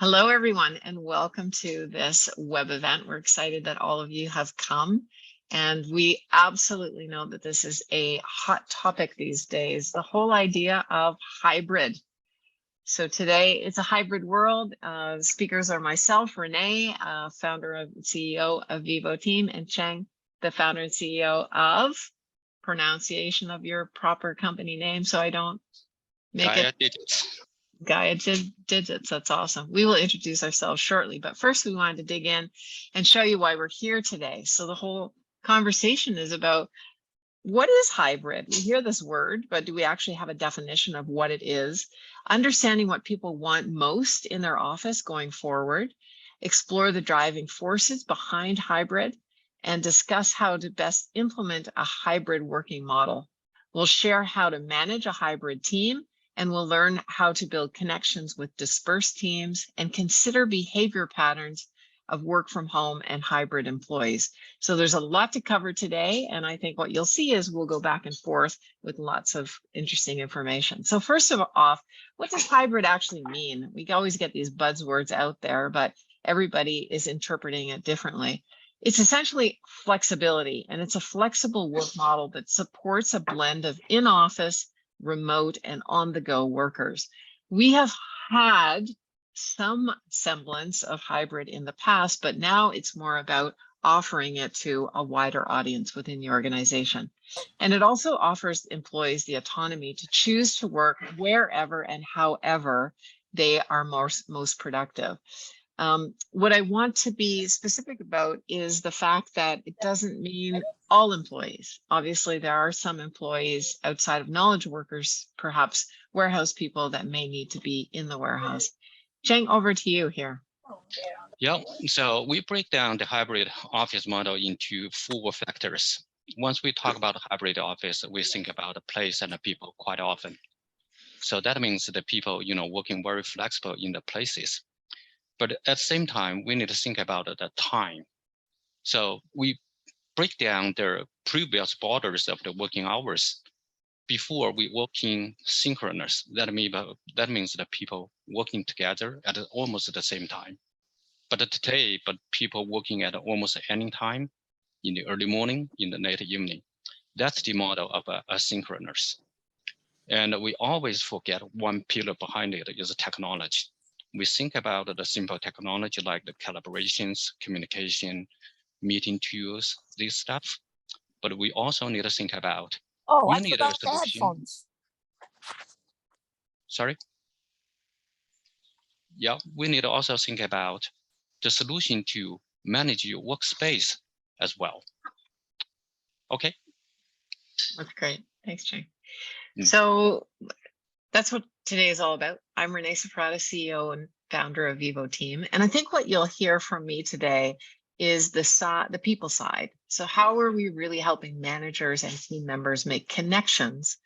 Hello, everyone, and welcome to this web event. We're excited that all of you have come, and we absolutely know that this is a hot topic these days, the whole idea of hybrid. So today it's a hybrid world. Speakers are myself, Renee, founder and CEO of Vivo team, and Cheng, the founder and CEO of, pronunciation of your proper company name so I don't make it Gaia Digits. That's awesome. We will introduce ourselves shortly, but first we wanted to dig in and show you why we're here today. So the whole conversation is about what is hybrid? We hear this word, but do we actually have a definition of what it is? Understanding what people want most in their office going forward, explore the driving forces behind hybrid, and discuss how to best implement a hybrid working model. We'll share how to manage a hybrid team, and we'll learn how to build connections with dispersed teams and consider behavior patterns of work from home and hybrid employees. So there's a lot to cover today. And I think what you'll see is we'll go back and forth with lots of interesting information. So first of all, what does hybrid actually mean? We always get these buzzwords out there, but everybody is interpreting it differently. It's essentially flexibility, and it's a flexible work model that supports a blend of in-office, remote, and on-the-go workers. We have had some semblance of hybrid in the past, but now it's more about offering it to a wider audience within the organization. And it also offers employees the autonomy to choose to work wherever and however they are most productive. What I want to be specific about is the fact that it doesn't mean all employees. Obviously, there are some employees outside of knowledge workers, perhaps warehouse people, that may need to be in the warehouse. Cheng, over to you here. Yeah, so we break down the hybrid office model into 4 factors. Once we talk about hybrid office, we think about the place and the people quite often. So that means the people, working very flexible in the places. But at the same time, we need to think about the time. So we break down the previous borders of the working hours. Before we working synchronous, that means the people working together at almost the same time. But today, people working at almost any time, in the early morning, in the late evening. That's the model of asynchronous. And we always forget one pillar behind it is technology. We think about the simple technology like the collaborations, communication, meeting tools, this stuff. But we also need to think about I forgot the headphones. Sorry? Yeah, we need to also think about the solution to manage your workspace as well. Okay. That's great. Thanks, Cheng. So that's what today is all about. I'm Renee Safrata, CEO and founder of Vivo team. And I think what you'll hear from me today is the people side. So how are we really helping managers and team members make connections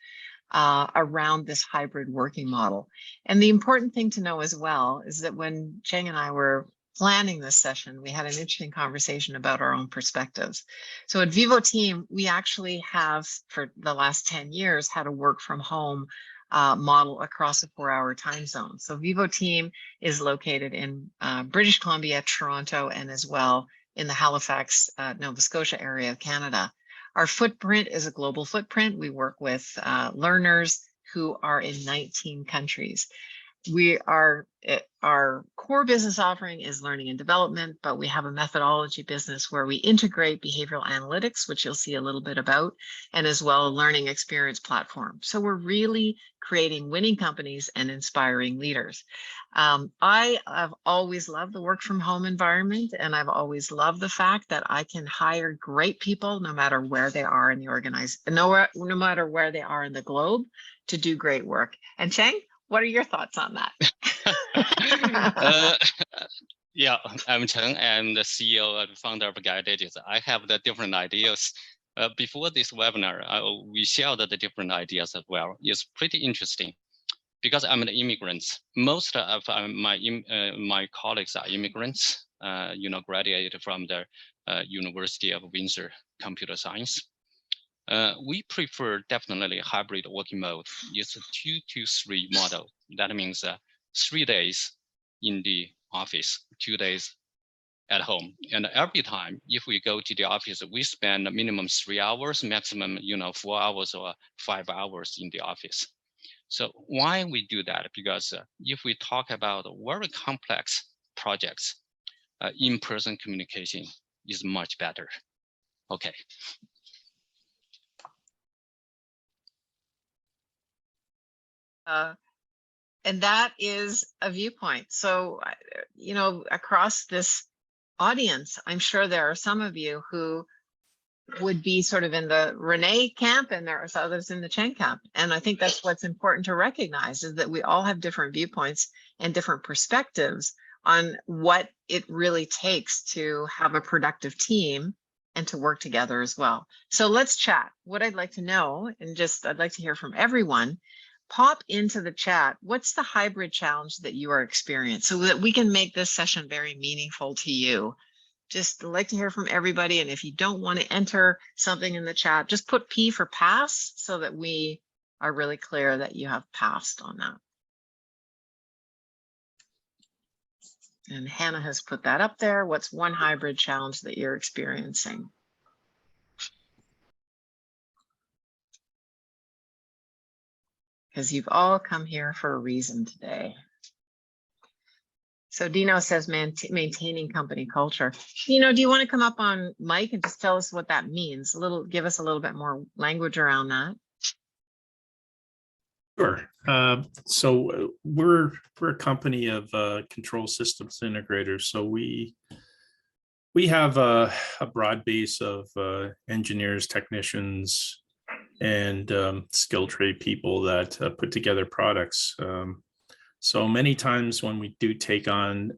around this hybrid working model? And the important thing to know as well is that when Cheng and I were planning this session, we had an interesting conversation about our own perspectives. So at Vivo team, we actually have, for the last 10 years, had a work from home model across a 4-hour time zone. So Vivo team is located in British Columbia, Toronto, and as well in the Halifax, Nova Scotia area of Canada. Our footprint is a global footprint. We work with learners who are in 19 countries. Our core business offering is learning and development, but we have a methodology business where we integrate behavioral analytics, which you'll see a little bit about, and as well a learning experience platform. So we're really creating winning companies and inspiring leaders. I have always loved the work from home environment, and I've always loved the fact that I can hire great people no matter where they are in the organization, no matter where they are in the globe, to do great work. And Cheng, what are your thoughts on that? Yeah, I'm Cheng. I'm the CEO and founder of Gaia Digits. I have the different ideas. Before this webinar, we shared the different ideas as well. It's pretty interesting because I'm an immigrant. Most of my colleagues are immigrants, graduated from the University of Windsor Computer Science. We prefer definitely hybrid working mode. It's a 2 to 3 model. That means 3 days in the office, 2 days at home. And every time, if we go to the office, we spend a minimum 3 hours, maximum, 4 hours or 5 hours in the office. So why we do that? Because if we talk about very complex projects, in-person communication is much better. Okay. And that is a viewpoint. So, across this audience, I'm sure there are some of you who would be sort of in the Renee camp, and there are others in the Chen camp. And I think that's what's important to recognize, is that we all have different viewpoints and different perspectives on what it really takes to have a productive team and to work together as well. So let's chat. What I'd like to know, and I'd like to hear from everyone, pop into the chat, what's the hybrid challenge that you are experiencing, so that we can make this session very meaningful to you. Just like to hear from everybody. And if you don't want to enter something in the chat, just put P for pass, so that we are really clear that you have passed on that. And Hannah has put that up there. What's one hybrid challenge that you're experiencing? Because you've all come here for a reason today. So Dino says maintaining company culture. Dino, do you want to come up on mic and just tell us what that means? Give us a little bit more language around that. Sure. So we're a company of control systems integrators. So we have a broad base of engineers, technicians, and skilled trade people that put together products. So many times when we do take on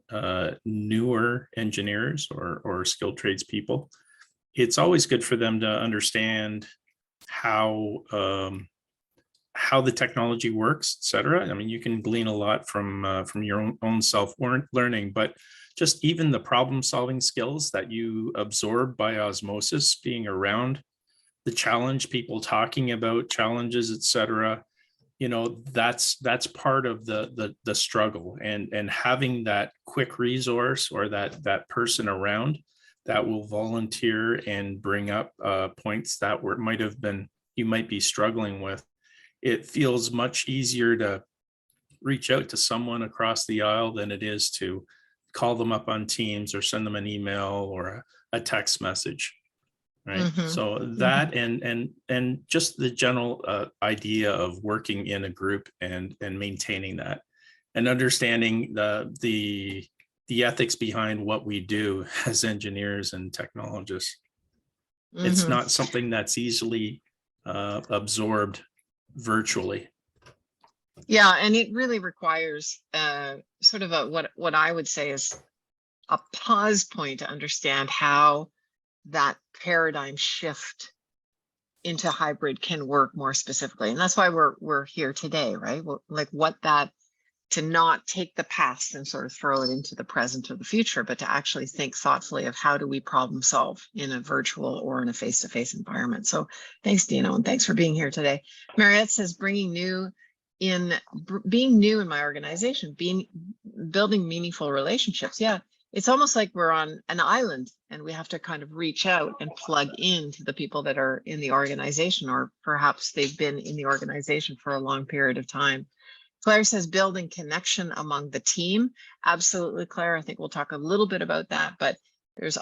newer engineers or skilled trades people, it's always good for them to understand how the technology works, et cetera. I mean, you can glean a lot from your own self-learning, but just even the problem-solving skills that you absorb by osmosis, being around the challenge, people talking about challenges, et cetera, that's part of the struggle, and having that quick resource or that person around that will volunteer and bring up points that you might be struggling with. It feels much easier to reach out to someone across the aisle than it is to call them up on Teams or send them an email or a text message. Right. Mm-hmm. So that and just the general idea of working in a group and maintaining that and understanding the ethics behind what we do as engineers and technologists. Mm-hmm. It's not something that's easily absorbed virtually. Yeah, and it really requires sort of what I would say is a pause point to understand how that paradigm shift into hybrid can work more specifically. And that's why we're here today, right? Like to not take the past and sort of throw it into the present or the future, but to actually think thoughtfully of how do we problem solve in a virtual or in a face-to-face environment. So thanks, Dino, and thanks for being here today. Mariette says being new in my organization, building meaningful relationships. Yeah. It's almost like we're on an island and we have to kind of reach out and plug into the people that are in the organization, or perhaps they've been in the organization for a long period of time. Claire says building connection among the team. Absolutely, Claire. I think we'll talk a little bit about that, but there's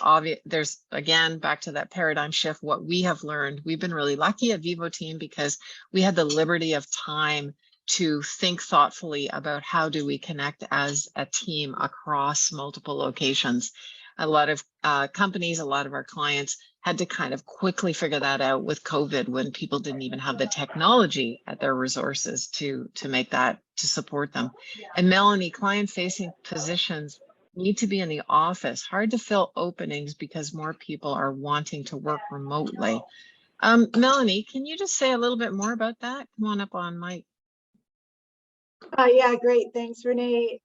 again, back to that paradigm shift, what we have learned. We've been really lucky at Vivo team because we had the liberty of time to think thoughtfully about how do we connect as a team across multiple locations. A lot of companies, a lot of our clients had to kind of quickly figure that out with COVID, when people didn't even have the technology at their resources to make that, to support them. And Melanie, client-facing positions need to be in the office. Hard to fill openings because more people are wanting to work remotely. Melanie, can you just say a little bit more about that? Come on up on mic. Yeah, great. Thanks, Renee.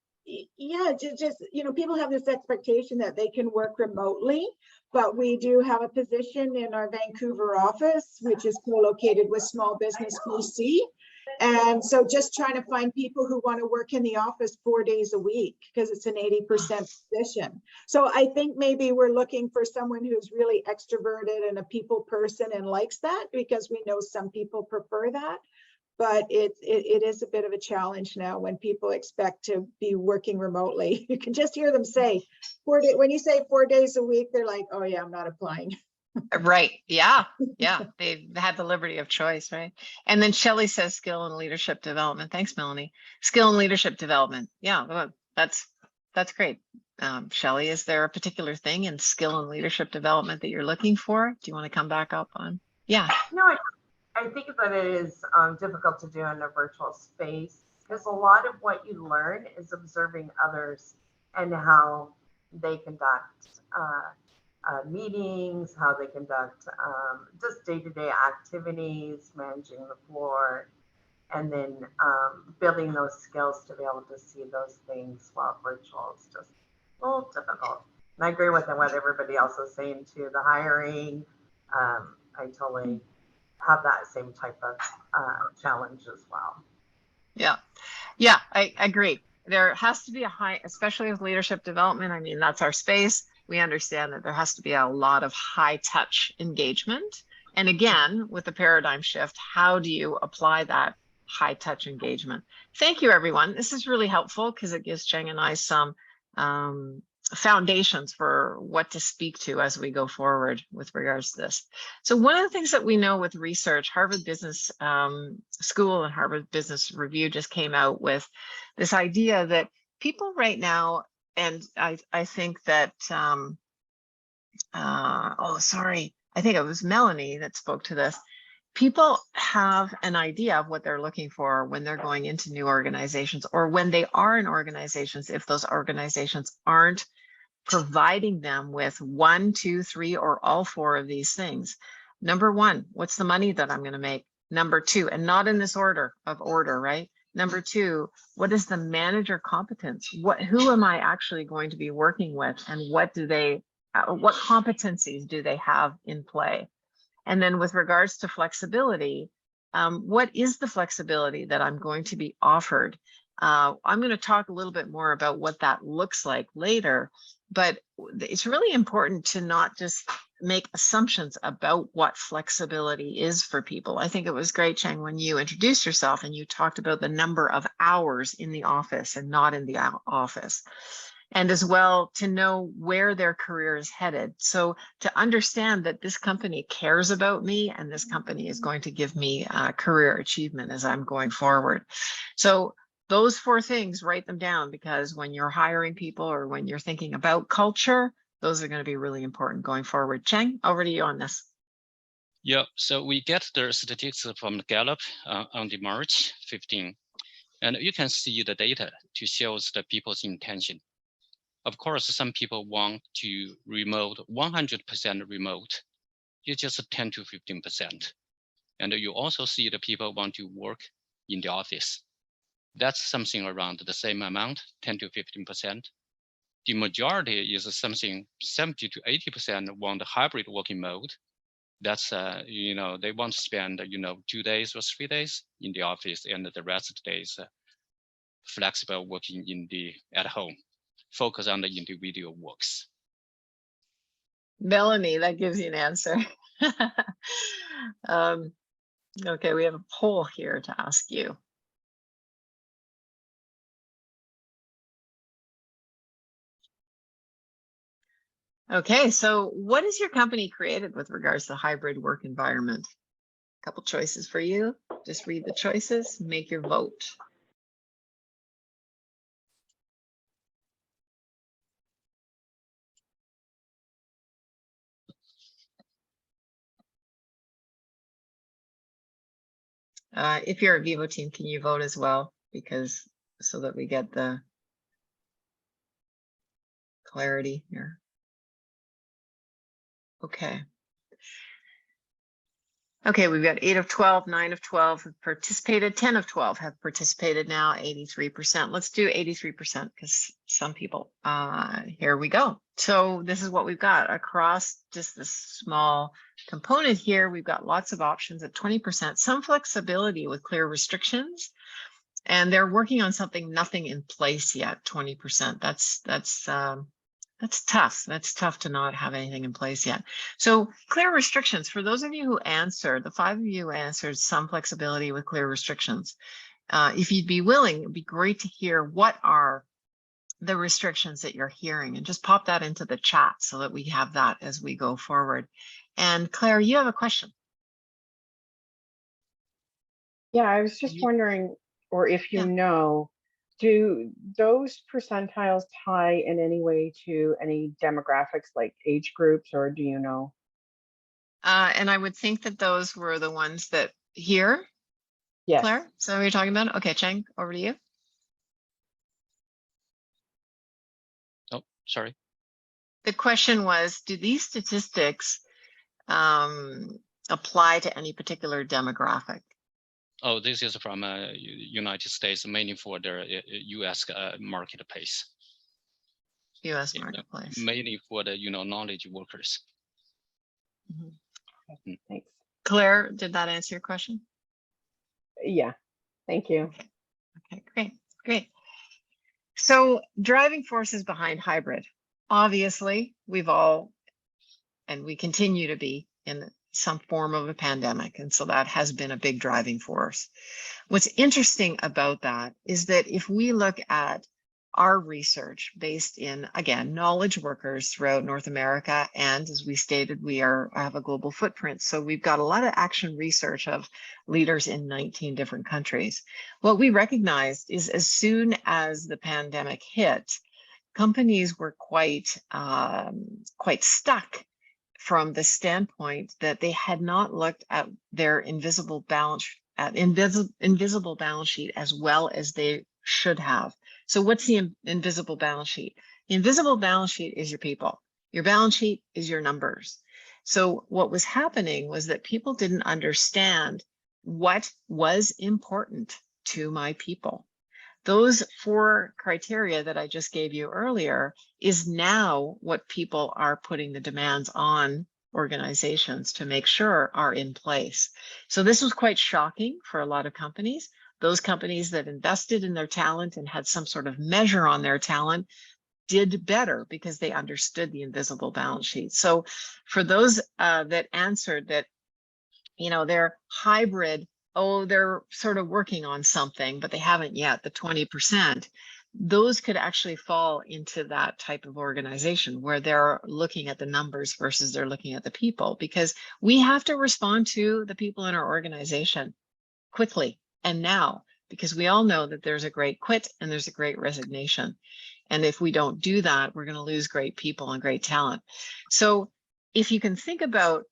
Yeah, just people have this expectation that they can work remotely, but we do have a position in our Vancouver office, which is co-located with Small Business BC. And so just trying to find people who want to work in the office 4 days a week because it's an 80% position. So I think maybe we're looking for someone who's really extroverted and a people person and likes that, because we know some people prefer that. But it is a bit of a challenge now when people expect to be working remotely. You can just hear them say 4 days. When you say 4 days a week, they're like, oh yeah, I'm not applying. Right. Yeah. Yeah. They've had the liberty of choice, right? And then Shelley says skill and leadership development. Thanks, Melanie. Skill and leadership development. Yeah, well, that's great. Shelley, is there a particular thing in skill and leadership development that you're looking for? Do you want to come back up on? Yeah. No, I think that it is difficult to do in a virtual space because a lot of what you learn is observing others and how they conduct meetings, how they conduct just day-to-day activities, managing the floor, and then building those skills to be able to see those things while virtual is just a little difficult. And I agree with what everybody else is saying too. The hiring, I totally have that same type of challenge as well. Yeah. Yeah, I agree. There has to be a high, especially with leadership development. I mean, that's our space. We understand that there has to be a lot of high touch engagement. And again, with the paradigm shift, how do you apply that high touch engagement? Thank you, everyone. This is really helpful because it gives Cheng and I some foundations for what to speak to as we go forward with regards to this. So one of the things that we know with research, Harvard Business School and Harvard Business Review just came out with this idea that people right now, and I think that, oh, sorry, I think it was Melanie that spoke to this. People have an idea of what they're looking for when they're going into new organizations, or when they are in organizations, if those organizations aren't providing them with 1, 2, 3, or all 4 of these things. Number 1, what's the money that I'm going to make? Number 2, and not in this order, right? Number 2, what is the manager competence? Who am I actually going to be working with, and what competencies do they have in play? And then with regards to flexibility, what is the flexibility that I'm going to be offered? I'm going to talk a little bit more about what that looks like later, but it's really important to not just make assumptions about what flexibility is for people. I think it was great, Cheng, when you introduced yourself and you talked about the number of hours in the office and not in the office. And as well to know where their career is headed. So to understand that this company cares about me and this company is going to give me career achievement as I'm going forward. So those 4 things, write them down, because when you're hiring people or when you're thinking about culture, those are going to be really important going forward. Cheng, over to you on this. Yeah, so we get the statistics from Gallup on the March 15, and you can see the data to show the people's intention. Of course, some people want to remote, 100% remote. It's just 10 to 15%. And you also see the people want to work in the office. That's something around the same amount, 10 to 15%. The majority is something 70 to 80% want the hybrid working mode. That's, they want to spend, 2 days or 3 days in the office, and the rest of the days flexible working at home. Focus on the individual works. Melanie, that gives you an answer. Okay, we have a poll here to ask you. Okay, so what has your company created with regards to hybrid work environment? A couple choices for you. Just read the choices, make your vote. If you're a Vivo team, can you vote as well? Because so that we get the clarity here. Okay. Okay, we've got 8 of 12, 9 of 12 have participated, 10 of 12 have participated now, 83%. Let's do 83% because some people, here we go. So this is what we've got across just this small component here. We've got lots of options at 20%, some flexibility with clear restrictions, and they're working on something, nothing in place yet, 20%. That's tough. That's tough to not have anything in place yet. So clear restrictions, for those of you who answered, the 5 of you answered some flexibility with clear restrictions. If you'd be willing, it'd be great to hear what are the restrictions that you're hearing, and just pop that into the chat so that we have that as we go forward. And Claire, you have a question. Yeah, I was just wondering, or if you know, do those percentiles tie in any way to any demographics like age groups, or do you know? And I would think that those were the ones that here, Yes. Claire, so we're talking about, okay, Cheng, over to you. Oh, sorry. The question was, do these statistics apply to any particular demographic? Oh, this is from United States, mainly for their US marketplace. US marketplace. Mainly for the knowledge workers. Okay, thanks. Claire, did that answer your question? Yeah, thank you. Okay, great, great. So driving forces behind hybrid. Obviously, we've all, and we continue to be in some form of a pandemic. And so that has been a big driving force. What's interesting about that is that if we look at our research based in, again, knowledge workers throughout North America, and as we stated, we have a global footprint. So we've got a lot of action research of leaders in 19 different countries. What we recognized is as soon as the pandemic hit, companies were quite stuck from the standpoint that they had not looked at their invisible balance sheet as well as they should have. So what's the invisible balance sheet? The invisible balance sheet is your people. Your balance sheet is your numbers. So what was happening was that people didn't understand what was important to my people. Those 4 criteria that I just gave you earlier is now what people are putting the demands on organizations to make sure are in place. So this was quite shocking for a lot of companies. Those companies that invested in their talent and had some sort of measure on their talent did better because they understood the invisible balance sheet. So for those that answered that, they're hybrid, oh, they're sort of working on something, but they haven't yet, the 20%, those could actually fall into that type of organization where they're looking at the numbers versus they're looking at the people, because we have to respond to the people in our organization quickly and now, because we all know that there's a great quit and there's a great resignation. And if we don't do that, we're going to lose great people and great talent. So if you can think about,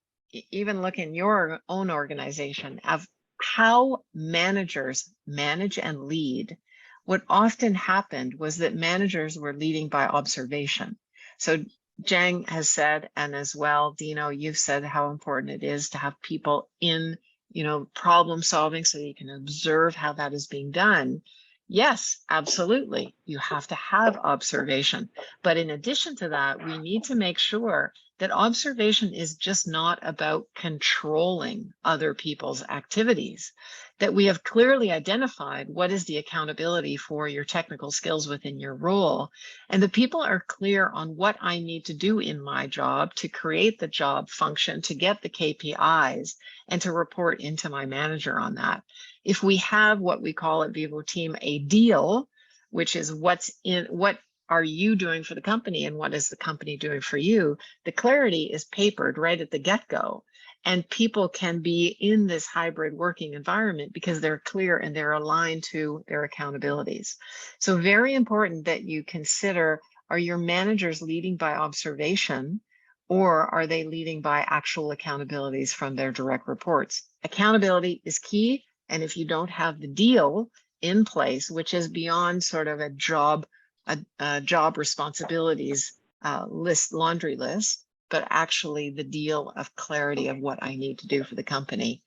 even look in your own organization of how managers manage and lead, what often happened was that managers were leading by observation. So Jang has said, and as well, Dino, you've said how important it is to have people in, problem solving so you can observe how that is being done. Yes, absolutely. You have to have observation. But in addition to that, we need to make sure that observation is just not about controlling other people's activities, that we have clearly identified what is the accountability for your technical skills within your role, and the people are clear on what I need to do in my job to create the job function, to get the KPIs, and to report into my manager on that. If we have what we call at Vivo Team a deal, which is what are you doing for the company and what is the company doing for you, the clarity is papered right at the get-go. And people can be in this hybrid working environment because they're clear and they're aligned to their accountabilities. So very important that you consider, are your managers leading by observation, or are they leading by actual accountabilities from their direct reports? Accountability is key. And if you don't have the deal in place, which is beyond sort of a job responsibilities laundry list, but actually the deal of clarity of what I need to do for the company,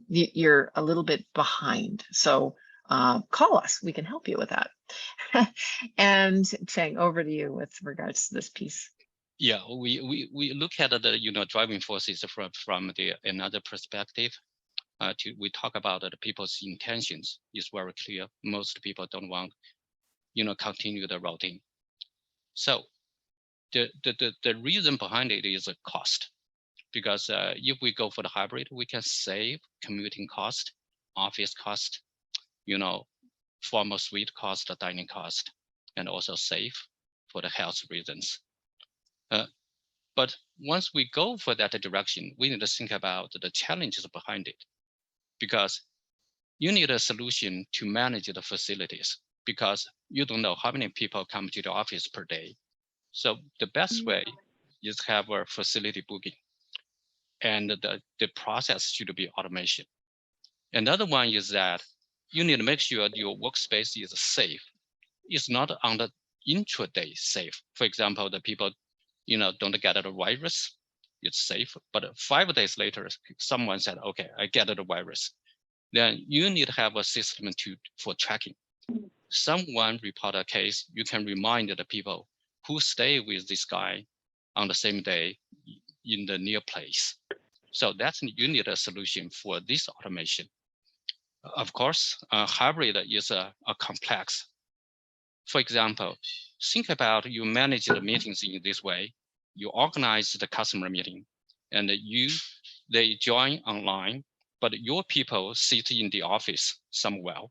you're a little bit behind. So call us, we can help you with that. And Cheng, over to you with regards to this piece. Yeah, we look at the driving forces from the another perspective. We talk about the people's intentions. Is very clear. Most people don't want continue the routing. So the reason behind it is a cost, because if we go for the hybrid, we can save commuting cost, office cost, formal suite cost, dining cost, and also save for the health reasons. But once we go for that direction, we need to think about the challenges behind it, because you need a solution to manage the facilities, because you don't know how many people come to the office per day. So the best way is to have a facility booking, and the process should be automation. Another one is that you need to make sure your workspace is safe. It's not on the intraday safe. For example, the people don't get the virus, it's safe. But 5 days later, someone said, okay, I get the virus. Then you need to have a system for tracking. Someone report a case, you can remind the people who stay with this guy on the same day in the near place. So you need a solution for this automation. Of course, hybrid is a complex. For example, think about you manage the meetings in this way. You organize the customer meeting, and they join online, but your people sit in the office somewhere,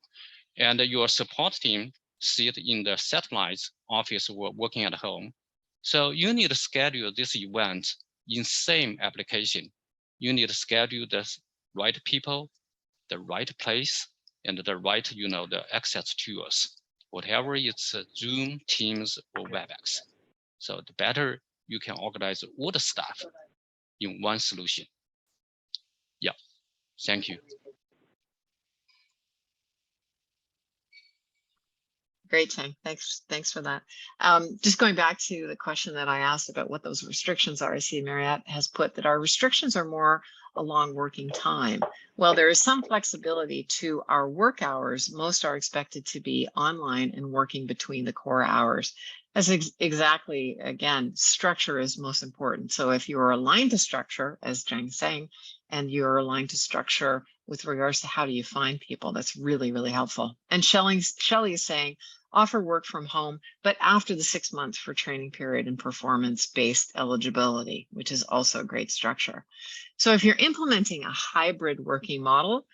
and your support team sit in the satellite office or working at home. So you need to schedule this event in same application. You need to schedule the right people, the right place, and the right, the access tools, whatever it's Zoom, Teams, or WebEx. So the better you can organize all the stuff in one solution. Yeah, thank you. Great, Cheng. Thanks for that. Just going back to the question that I asked about what those restrictions are, I see Mariette has put that our restrictions are more along working time. Well, there is some flexibility to our work hours. Most are expected to be online and working between the core hours. That's exactly, again, structure is most important. So if you are aligned to structure, as Cheng's saying, and you're aligned to structure with regards to how do you find people, that's really, really helpful. And Shelley is saying, offer work from home, but after the 6 months for training period and performance-based eligibility, which is also a great structure. So if you're implementing a hybrid working model,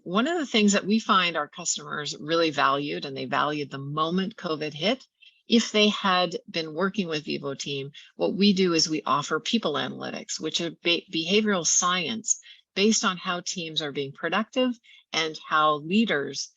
one of the things that we find our customers really valued, and they valued the moment COVID hit, if they had been working with Vivo team, what we do is we offer people analytics, which are behavioral science based on how teams are being productive and how leaders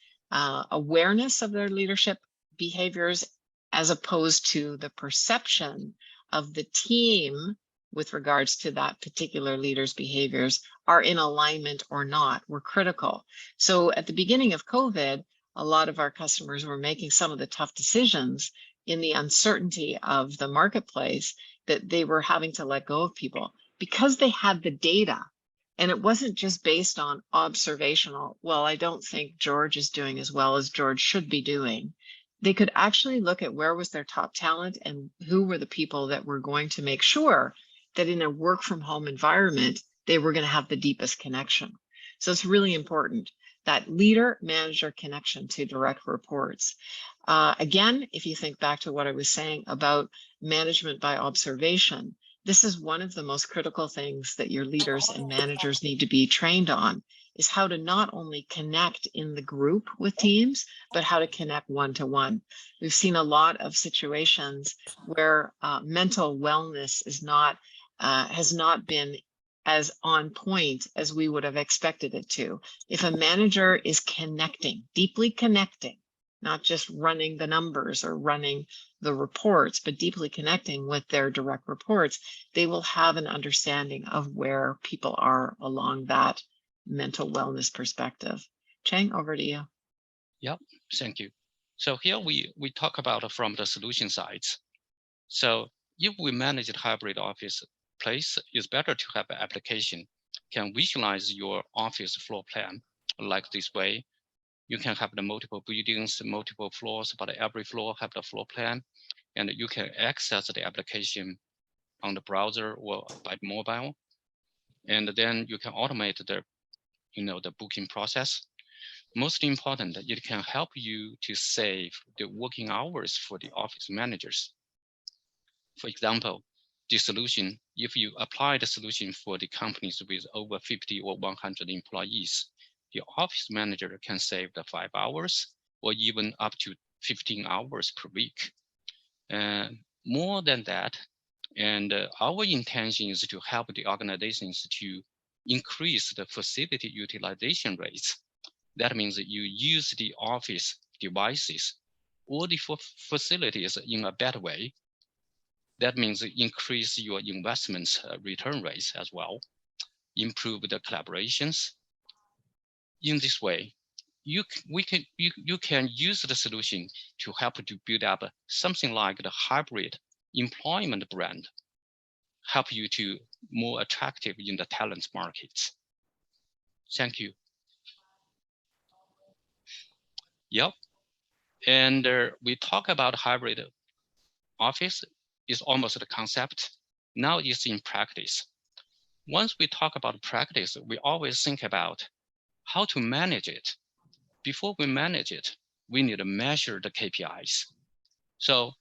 awareness of their leadership behaviors as opposed to the perception of the team with regards to that particular leader's behaviors are in alignment or not, were critical. So at the beginning of COVID, a lot of our customers were making some of the tough decisions in the uncertainty of the marketplace that they were having to let go of people because they had the data. And it wasn't just based on observational, well, I don't think George is doing as well as George should be doing. They could actually look at where was their top talent and who were the people that were going to make sure that in a work from home environment, they were going to have the deepest connection. So it's really important, that leader manager connection to direct reports. Again, if you think back to what I was saying about management by observation, this is one of the most critical things that your leaders and managers need to be trained on, is how to not only connect in the group with teams, but how to connect one-to-one. We've seen a lot of situations where mental wellness is not, has not been as on point as we would have expected it to. If a manager is connecting, deeply connecting, not just running the numbers or running the reports, but deeply connecting with their direct reports, they will have an understanding of where people are along that mental wellness perspective. Cheng, over to you. Yep, thank you. So here we talk about from the solution sides. So if we manage a hybrid office place, it's better to have an application can visualize your office floor plan like this way. You can have the multiple buildings, multiple floors, but every floor have the floor plan, and you can access the application on the browser or by mobile. And then you can automate the, the booking process. Most important, it can help you to save the working hours for the office managers. For example, the solution, if you apply the solution for the companies with over 50 or 100 employees, the office manager can save the 5 hours or even up to 15 hours per week. More than that, and our intention is to help the organizations to increase the facility utilization rates. That means that you use the office devices or the facilities in a better way. That means increase your investments return rates as well, improve the collaborations. In this way, you can use the solution to help to build up something like the hybrid employment brand, help you to more attractive in the talent markets. Thank you. Yep. And we talk about hybrid office is almost the concept. Now it's in practice. Once we talk about practice, we always think about how to manage it. Before we manage it, we need to measure the KPIs. So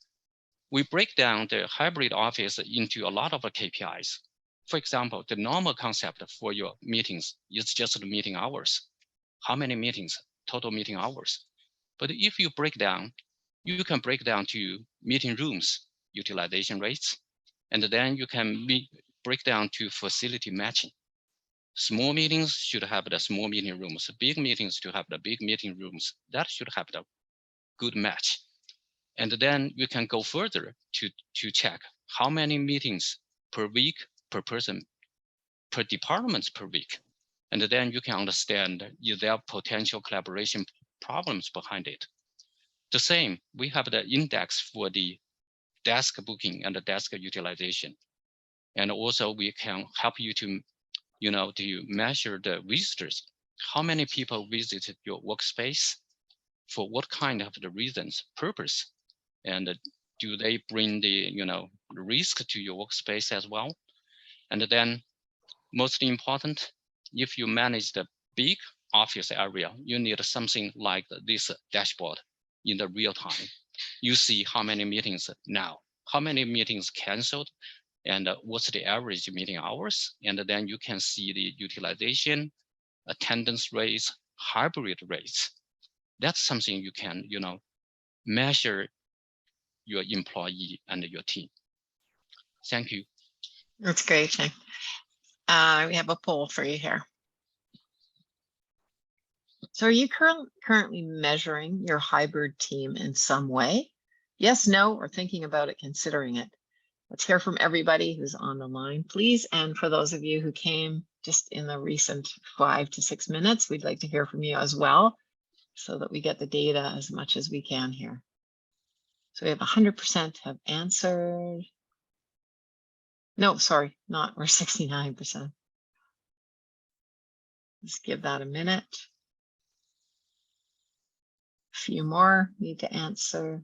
we break down the hybrid office into a lot of KPIs. For example, the normal concept for your meetings is just the meeting hours. How many meetings, total meeting hours? But if you break down, you can break down to meeting rooms, utilization rates, and then you can break down to facility matching. Small meetings should have the small meeting rooms. Big meetings should have the big meeting rooms. That should have the good match. And then you can go further to check how many meetings per week, per person, per departments per week. And then you can understand if there are potential collaboration problems behind it. The same, we have the index for the desk booking and the desk utilization. And also we can help you to, to measure the visitors. How many people visited your workspace? For what kind of the reasons, purpose? And do they bring the, risk to your workspace as well? And then most important, if you manage the big office area, you need something like this dashboard in the real time. You see how many meetings now, how many meetings canceled, and what's the average meeting hours. And then you can see the utilization, attendance rates, hybrid rates. That's something you can, measure your employee and your team. Thank you. That's great, Cheng. We have a poll for you here. So are you currently measuring your hybrid team in some way? Yes, no, or thinking about it, considering it? Let's hear from everybody who's on the line, please. And for those of you who came just in the recent 5 to 6 minutes, we'd like to hear from you as well, so that we get the data as much as we can here. So we have 100% have answered. No, sorry, not, we're 69%. Let's give that a minute. A few more need to answer.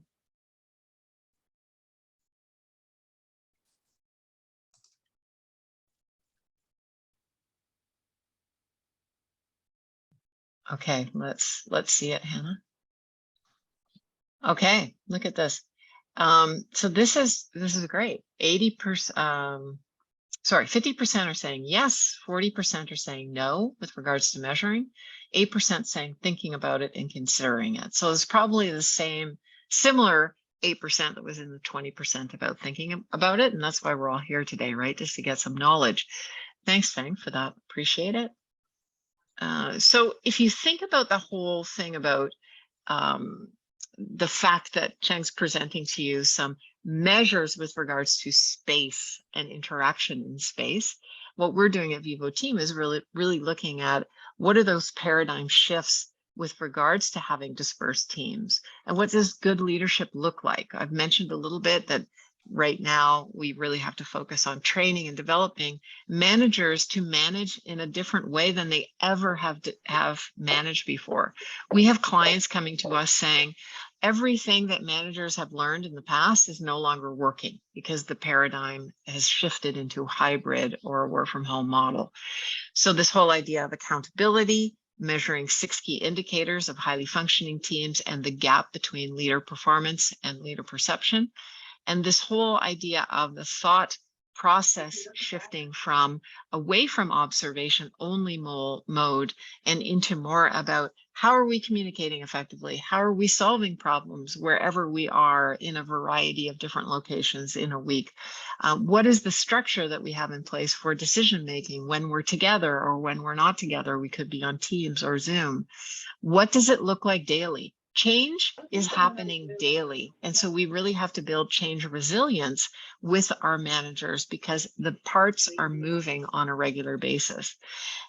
Okay, let's see it, Hannah. Okay, look at this. So this is great. 80%, sorry, 50% are saying yes, 40% are saying no with regards to measuring, 8% saying thinking about it and considering it. So it's probably the similar 8% that was in the 20% about thinking about it. And that's why we're all here today, right? Just to get some knowledge. Thanks, Feng, for that. Appreciate it. So if you think about the whole thing about the fact that Cheng's presenting to you some measures with regards to space and interaction in space, what we're doing at Vivo Team is really looking at what are those paradigm shifts with regards to having dispersed teams, and what does good leadership look like? I've mentioned a little bit that right now we really have to focus on training and developing managers to manage in a different way than they ever have managed before. We have clients coming to us saying everything that managers have learned in the past is no longer working because the paradigm has shifted into hybrid or a work from home model. So this whole idea of accountability, measuring 6 key indicators of highly functioning teams and the gap between leader performance and leader perception. And this whole idea of the thought process shifting from away from observation only mode and into more about how are we communicating effectively? How are we solving problems wherever we are in a variety of different locations in a week? What is the structure that we have in place for decision making when we're together or when we're not together? We could be on Teams or Zoom. What does it look like daily? Change is happening daily. And so we really have to build change resilience with our managers because the parts are moving on a regular basis.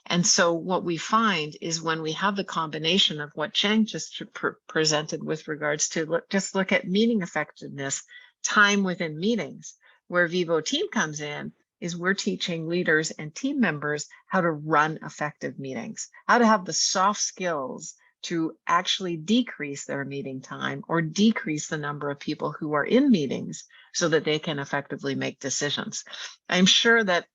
And so what we find is when we have the combination of what Cheng just presented with regards to just look at meeting effectiveness, time within meetings, where Vivo Team comes in, is we're teaching leaders and team members how to run effective meetings, how to have the soft skills to actually decrease their meeting time or decrease the number of people who are in meetings so that they can effectively make decisions. I'm sure that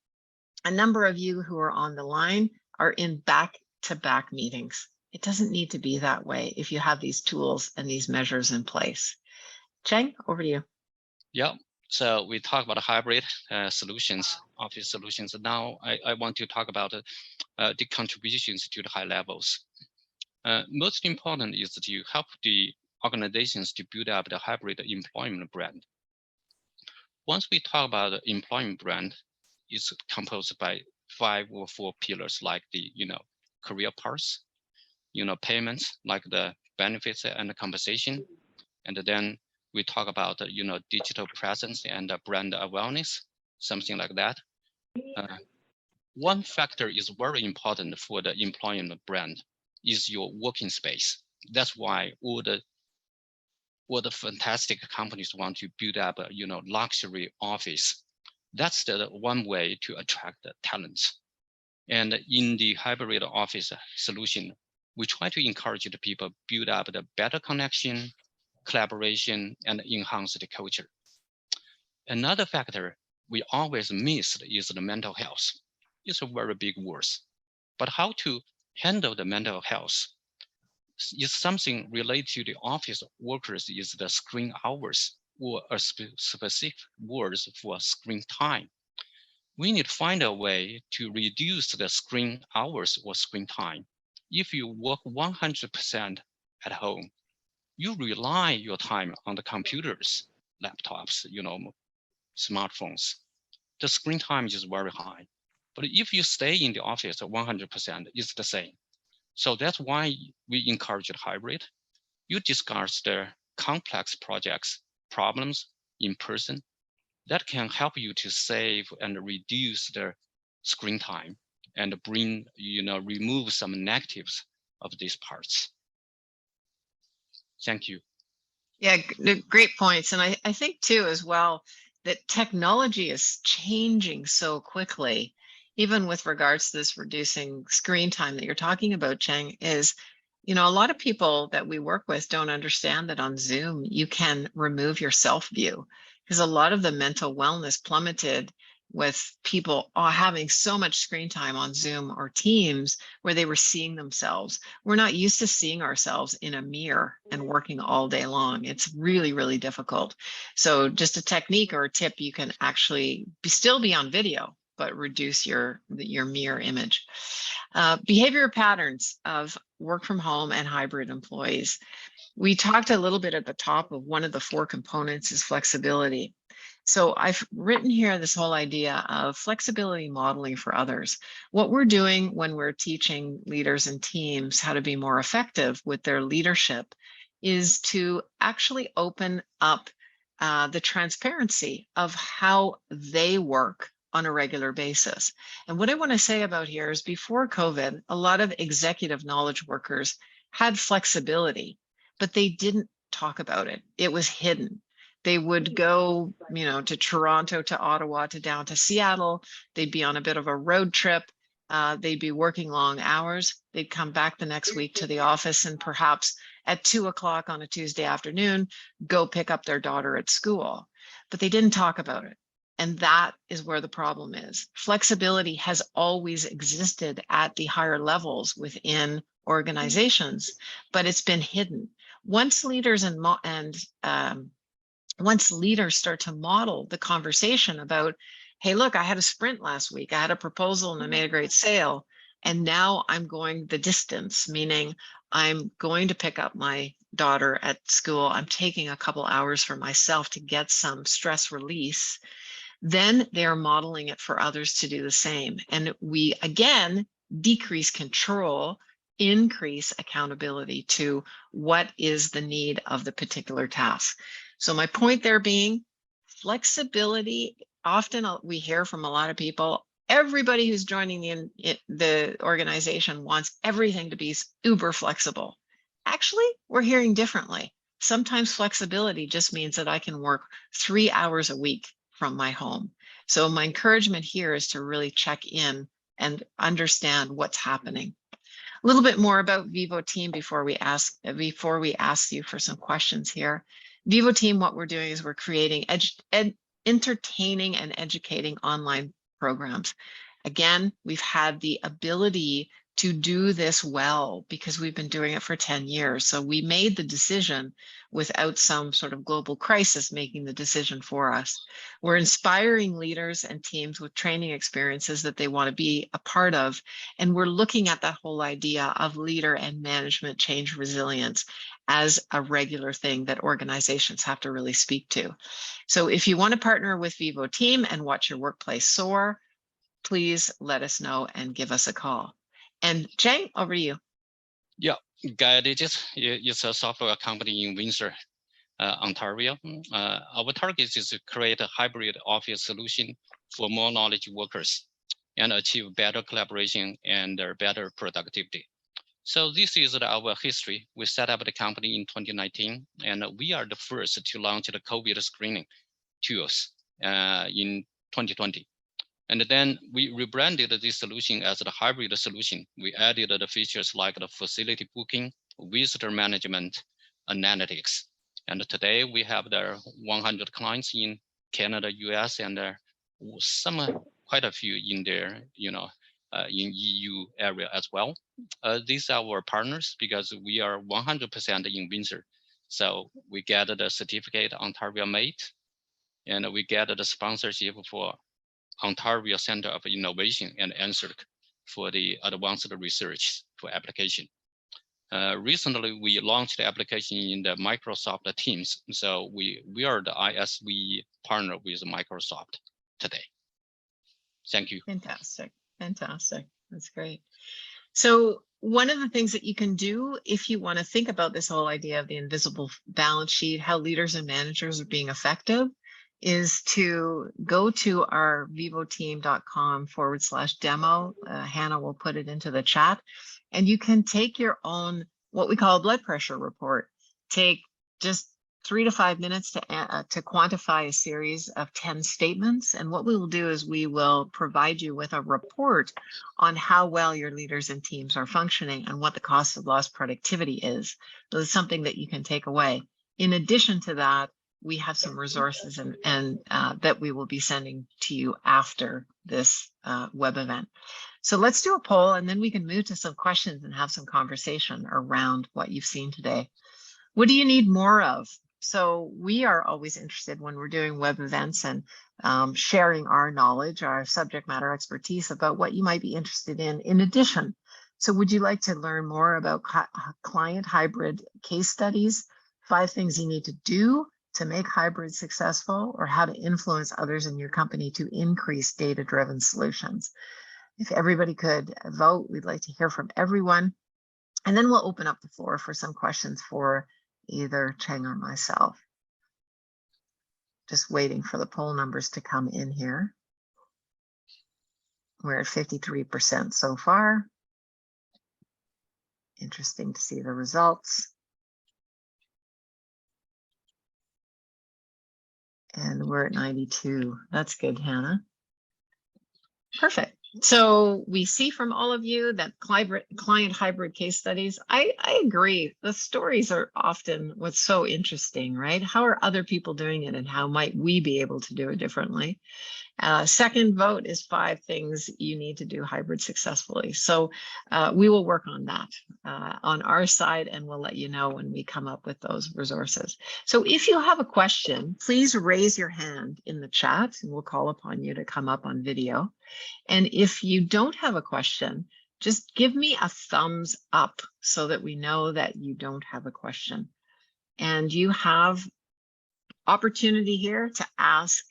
a number of you who are on the line are in back-to-back meetings. It doesn't need to be that way if you have these tools and these measures in place. Cheng, over to you. Yeah, so we talk about hybrid solutions, office solutions. Now I want to talk about the contributions to the high levels. Most important is to help the organizations to build up the hybrid employment brand. Once we talk about the employment brand, it's composed by 5 or 4 pillars like the career paths, payments like the benefits and the compensation, and then we talk about digital presence and brand awareness, something like that. One factor is very important for the employment brand is your working space. That's why all the fantastic companies want to build up a luxury office. That's the one way to attract the talents. And in the hybrid office solution, we try to encourage the people build up the better connection, collaboration, and enhance the culture. Another factor we always miss is the mental health. It's a very big word, but how to handle the mental health is something related to the office workers is the screen hours or a specific words for screen time. We need to find a way to reduce the screen hours or screen time. If you work 100% at home, you rely your time on the computers, laptops, smartphones. The screen time is very high. But if you stay in the office 100%, it's the same. So that's why we encourage the hybrid. You discuss the complex projects, problems in person. That can help you to save and reduce the screen time and bring, remove some negatives of these parts. Thank you. Yeah, great points. And I think too, as well, that technology is changing so quickly, even with regards to this reducing screen time that you're talking about, Cheng, is, a lot of people that we work with don't understand that on Zoom, you can remove your self view because a lot of the mental wellness plummeted with people having so much screen time on Zoom or Teams where they were seeing themselves. We're not used to seeing ourselves in a mirror and working all day long. It's really, really difficult. So just a technique or a tip, you can actually still be on video, but reduce your mirror image. Behavior patterns of work from home and hybrid employees. We talked a little bit at the top of one of the 4 components is flexibility. So I've written here this whole idea of flexibility modeling for others. What we're doing when we're teaching leaders and teams how to be more effective with their leadership is to actually open up the transparency of how they work on a regular basis. And what I want to say about here is before COVID, a lot of executive knowledge workers had flexibility, but they didn't talk about it. It was hidden. They would go, to Toronto, to Ottawa, to down to Seattle. They'd be on a bit of a road trip. They'd be working long hours. They'd come back the next week to the office and perhaps at 2 o'clock on a Tuesday afternoon, go pick up their daughter at school. But they didn't talk about it. And that is where the problem is. Flexibility has always existed at the higher levels within organizations, but it's been hidden. Once leaders once leaders start to model the conversation about, hey, look, I had a sprint last week. I had a proposal and I made a great sale. And now I'm going the distance, meaning I'm going to pick up my daughter at school. I'm taking a couple hours for myself to get some stress release. Then they're modeling it for others to do the same. And we, again, decrease control, increase accountability to what is the need of the particular task. So my point there being flexibility. Often we hear from a lot of people, everybody who's joining the organization wants everything to be uber flexible. Actually, we're hearing differently. Sometimes flexibility just means that I can work 3 hours a week from my home. So my encouragement here is to really check in and understand what's happening. A little bit more about Vivo Team before we ask you for some questions here. Vivo Team, what we're doing is we're creating entertaining and educating online programs. Again, we've had the ability to do this well because we've been doing it for 10 years. So we made the decision without some sort of global crisis making the decision for us. We're inspiring leaders and teams with training experiences that they want to be a part of. And we're looking at that whole idea of leader and management change resilience as a regular thing that organizations have to really speak to. So if you want to partner with Vivo Team and watch your workplace soar, please let us know and give us a call. And Cheng, over to you. Yeah, Gaia Digits is a software company in Windsor, Ontario. Our target is to create a hybrid office solution for more knowledge workers and achieve better collaboration and better productivity. So this is our history. We set up the company in 2019, and we are the first to launch the COVID screening tools in 2020. And then we rebranded this solution as the hybrid solution. We added the features like the facility booking, visitor management, analytics. And today we have there 100 clients in Canada, US, and quite a few in there, in EU area as well. These are our partners because we are 100% in Windsor. So we get the certificate Ontario made, and we get the sponsorship for Ontario Center of Innovation and NSERC for the advanced research for application. Recently, we launched the application in the Microsoft Teams. So we are the ISV partner with Microsoft today. Thank you. Fantastic. Fantastic. That's great. So one of the things that you can do if you want to think about this whole idea of the invisible balance sheet, how leaders and managers are being effective, is to go to our vivoteam.com/demo. Hannah will put it into the chat, and you can take your own, what we call a blood pressure report. Take just 3 to 5 minutes to quantify a series of 10 statements. And what we will do is we will provide you with a report on how well your leaders and teams are functioning and what the cost of lost productivity is. So it's something that you can take away. In addition to that, we have some resources and that we will be sending to you after this web event. So let's do a poll and then we can move to some questions and have some conversation around what you've seen today. What do you need more of? So we are always interested when we're doing web events and sharing our knowledge, our subject matter expertise about what you might be interested in addition. So would you like to learn more about client hybrid case studies, 5 things you need to do to make hybrid successful, or how to influence others in your company to increase data-driven solutions? If everybody could vote, we'd like to hear from everyone. And then we'll open up the floor for some questions for either Cheng or myself. Just waiting for the poll numbers to come in here. We're at 53% so far. Interesting to see the results. And we're at 92. That's good, Hannah. Perfect. So we see from all of you that client hybrid case studies, I agree. The stories are often what's so interesting, right? How are other people doing it and how might we be able to do it differently? Second vote is 5 things you need to do hybrid successfully. So we will work on that on our side, and we'll let you know when we come up with those resources. So if you have a question, please raise your hand in the chat and we'll call upon you to come up on video. And if you don't have a question, just give me a thumbs up so that we know that you don't have a question. And you have opportunity here to ask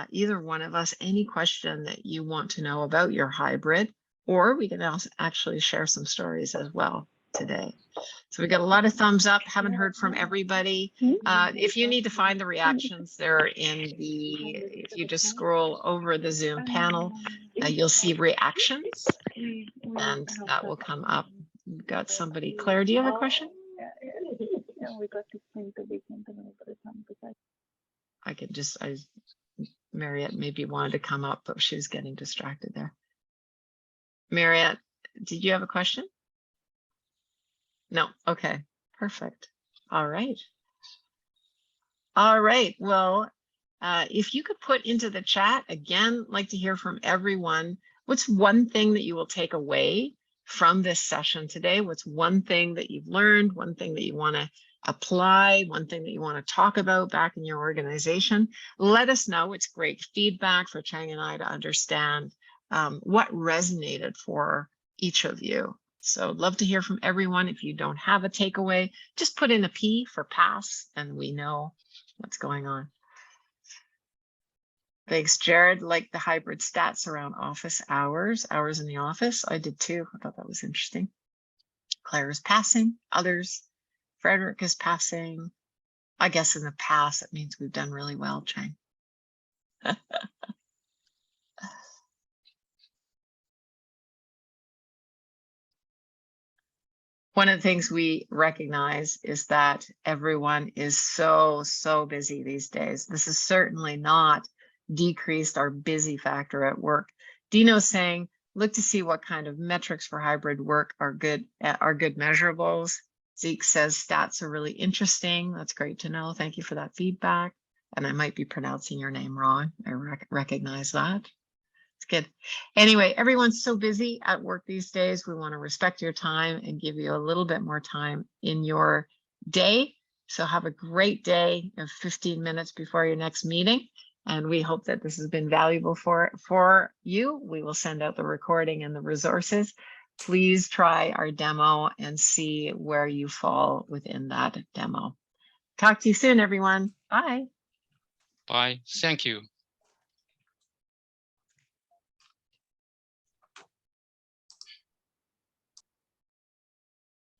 either one of us any question that you want to know about your hybrid, or we can also actually share some stories as well today. So we got a lot of thumbs up. Haven't heard from everybody. If you need to find the reactions, they're in the, if you just scroll over the Zoom panel, you'll see reactions and that will come up. We've got somebody. Claire, do you have a question? I could just, Marriott maybe wanted to come up, but she was getting distracted there. Marriott, did you have a question? No. Okay, perfect. All right. All right. Well, if you could put into the chat, again, like to hear from everyone. What's one thing that you will take away from this session today? What's one thing that you've learned? One thing that you want to apply? One thing that you want to talk about back in your organization? Let us know. It's great feedback for Chang and I to understand what resonated for each of you. So love to hear from everyone. If you don't have a takeaway, just put in a P for pass and we know what's going on. Thanks, Jared. Like the hybrid stats around office hours in the office. I did too. I thought that was interesting. Claire is passing, others. Frederick is passing. I guess in the past, it means we've done really well, Chang. One of the things we recognize is that everyone is so busy these days. This has certainly not decreased our busy factor at work. Dino's saying, look to see what kind of metrics for hybrid work are good measurables. Zeke says stats are really interesting. That's great to know. Thank you for that feedback. And I might be pronouncing your name wrong. I recognize that. It's good. Anyway, everyone's so busy at work these days. We want to respect your time and give you a little bit more time in your day. So have a great day of 15 minutes before your next meeting. And we hope that this has been valuable for you. We will send out the recording and the resources. Please try our demo and see where you fall within that demo. Talk to you soon, everyone. Bye. Bye. Thank you.